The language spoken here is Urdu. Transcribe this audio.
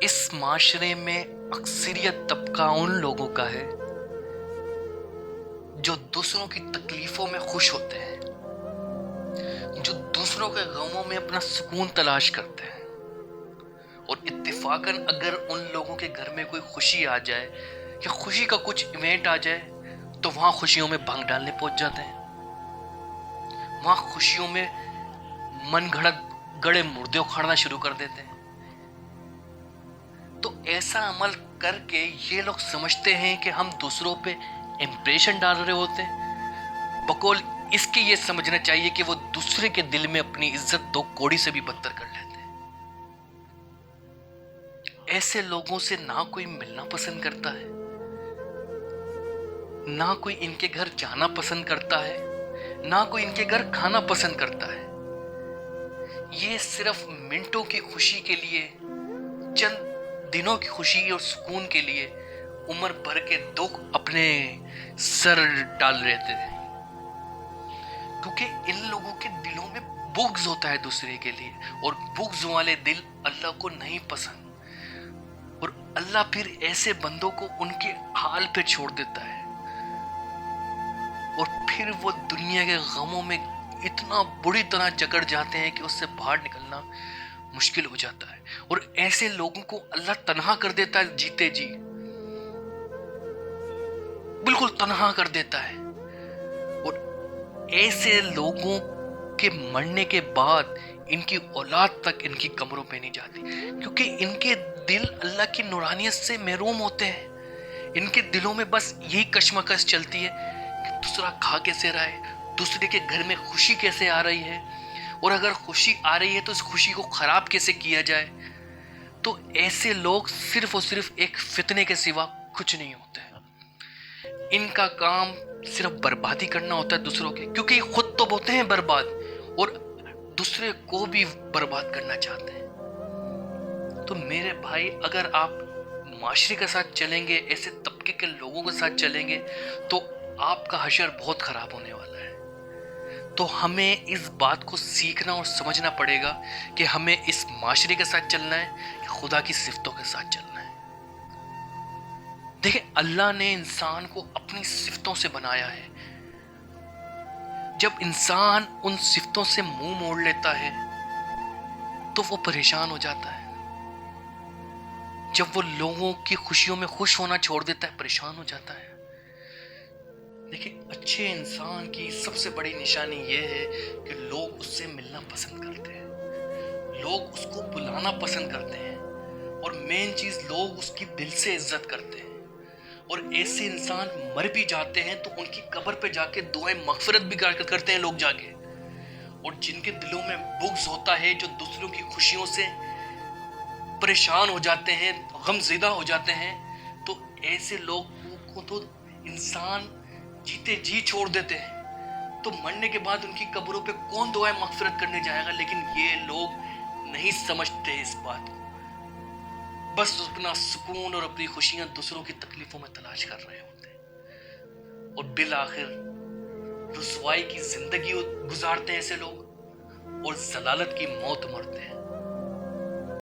اس معاشرے میں اکثریت طبقہ ان لوگوں کا ہے جو دوسروں کی تکلیفوں میں خوش ہوتے ہیں، جو دوسروں کے غموں میں اپنا سکون تلاش کرتے ہیں، اور اتفاقاً اگر ان لوگوں کے گھر میں کوئی خوشی آ جائے یا خوشی کا کچھ ایونٹ آ جائے تو وہاں خوشیوں میں بھنگ ڈالنے پہنچ جاتے ہیں، وہاں خوشیوں میں من گھڑت گڑے مردے اکھاڑنا شروع کر دیتے ہیں۔ تو ایسا عمل کر کے یہ لوگ سمجھتے ہیں کہ ہم دوسروں پہ امپریشن ڈال رہے ہوتے ہیں، بقول اس کی یہ سمجھنا چاہیے کہ وہ دوسرے کے دل میں اپنی عزت دو کوڑی سے بھی بدتر کر لیتے ہیں۔ ایسے لوگوں سے نہ کوئی ملنا پسند کرتا ہے، نہ کوئی ان کے گھر جانا پسند کرتا ہے، نہ کوئی ان کے گھر کھانا پسند کرتا ہے۔ یہ صرف منٹوں کی خوشی کے لیے، چند دنوں کی خوشی اور سکون کے لیے عمر بھر کے دکھ اپنے سر ڈال رہتے ہیں، کیونکہ ان لوگوں کے دلوں میں بغض ہوتا ہے دوسرے کے لیے، اور بغض والے دل اللہ کو نہیں پسند، اور اللہ پھر ایسے بندوں کو ان کے حال پہ چھوڑ دیتا ہے، اور پھر وہ دنیا کے غموں میں اتنا بری طرح جکڑ جاتے ہیں کہ اس سے باہر نکلنا مشکل ہو جاتا ہے، اور ایسے لوگوں کو اللہ تنہا کر دیتا ہے، جیتے جی بالکل تنہا کر دیتا ہے، اور ایسے لوگوں کے مرنے کے بعد ان کی اولاد تک ان کی قبروں پہ نہیں جاتی، کیونکہ ان کے دل اللہ کی نورانیت سے محروم ہوتے ہیں۔ ان کے دلوں میں بس یہی کشمکش چلتی ہے کہ دوسرا کھا کیسے رہا ہے، دوسرے کے گھر میں خوشی کیسے آ رہی ہے، اور اگر خوشی آ رہی ہے تو اس خوشی کو خراب کیسے کیا جائے۔ تو ایسے لوگ صرف اور صرف ایک فتنے کے سوا کچھ نہیں ہوتے ہیں۔ ان کا کام صرف بربادی کرنا ہوتا ہے دوسروں کے، کیونکہ یہ خود تو ہوتے ہیں برباد اور دوسرے کو بھی برباد کرنا چاہتے ہیں۔ تو میرے بھائی، اگر آپ معاشرے کے ساتھ چلیں گے، ایسے طبقے کے لوگوں کے ساتھ چلیں گے، تو آپ کا حشر بہت خراب ہونے والا ہے۔ تو ہمیں اس بات کو سیکھنا اور سمجھنا پڑے گا کہ ہمیں اس معاشرے کے ساتھ چلنا ہے یا خدا کی صفتوں کے ساتھ چلنا ہے۔ دیکھیں، اللہ نے انسان کو اپنی صفتوں سے بنایا ہے۔ جب انسان ان صفتوں سے منہ موڑ لیتا ہے تو وہ پریشان ہو جاتا ہے۔ جب وہ لوگوں کی خوشیوں میں خوش ہونا چھوڑ دیتا ہے، پریشان ہو جاتا ہے۔ دیکھیں، اچھے انسان کی سب سے بڑی نشانی یہ ہے کہ لوگ اس سے ملنا پسند کرتے ہیں، لوگ اس کو بلانا پسند کرتے ہیں، اور مین چیز، لوگ اس کی دل سے عزت کرتے ہیں۔ اور ایسے انسان مر بھی جاتے ہیں تو ان کی قبر پہ جا کے دعائیں مغفرت بھی کرتے ہیں لوگ جا کے۔ اور جن کے دلوں میں بغض ہوتا ہے، جو دوسروں کی خوشیوں سے پریشان ہو جاتے ہیں، غم زدہ ہو جاتے ہیں، تو ایسے لوگوں کو تو انسان جیتے جی چھوڑ دیتے ہیں۔ تو مرنے کے بعد ان کی قبروں پہ کون دعائیں مغفرت کرنے جائے گا؟ لیکن یہ لوگ نہیں سمجھتے اس بات کو، بس اپنا سکون اور اپنی خوشیاں دوسروں کی تکلیفوں میں تلاش کر رہے ہوتے ہیں، اور بالآخر رسوائی کی زندگی گزارتے ہیں ایسے لوگ، اور ضلالت کی موت مرتے ہیں۔